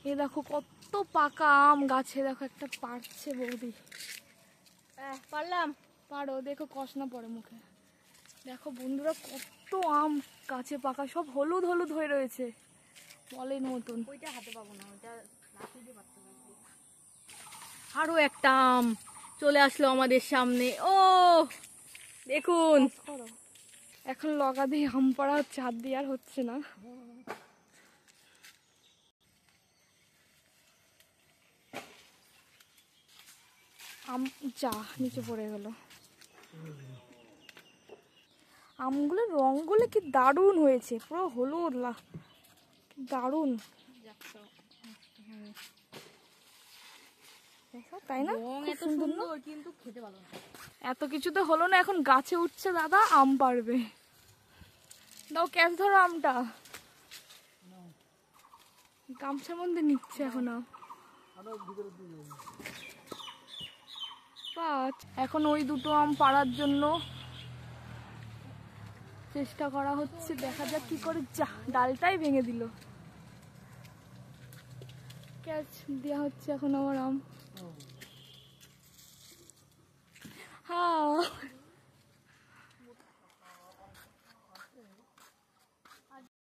এ দেখো কত পাকা আম গাছে, দেখো একটা পারছে বৌদি। পারলাম, পারো, দেখো কষনা পড়ে মুখে। দেখো বন্ধুরা কত আম গাছে পাকা, সব হলুদ হলুদ হয়ে রয়েছে বলের মতন। ওইটা হাতে পাবো না, ওইটা লাঠি দিয়ে পারতে পারবো। আরো একটা আম চলে আসলো আমাদের সামনে। ও দেখুন, এখন লগা দিয়ে আম পাড়া হচ্ছে, হাত দিয়ে আর হচ্ছে না। আম যা নিচে পড়ে গেল। আমগুলোর রঙগুলো কি দারুণ হয়েছে, পুরো হলুদ, দারুণ দেখো, তাই না? খুব সুন্দর না? কিন্তু খেতে ভালো না। এত কিছু তো হলো না, এখন গাছে উঠছে দাদা, আম পারবে। দাও ক্যাচ ধরো আমটা, গামছার মধ্যে নিচ্ছে এখন আম। এখন ওই দুটো আম পাড়ার জন্য চেষ্টা করা হচ্ছে, দেখা যাক কি করে। যা, ডালটাই ভেঙে দিল। ক্যাচ দেওয়া হচ্ছে এখন আমার আম।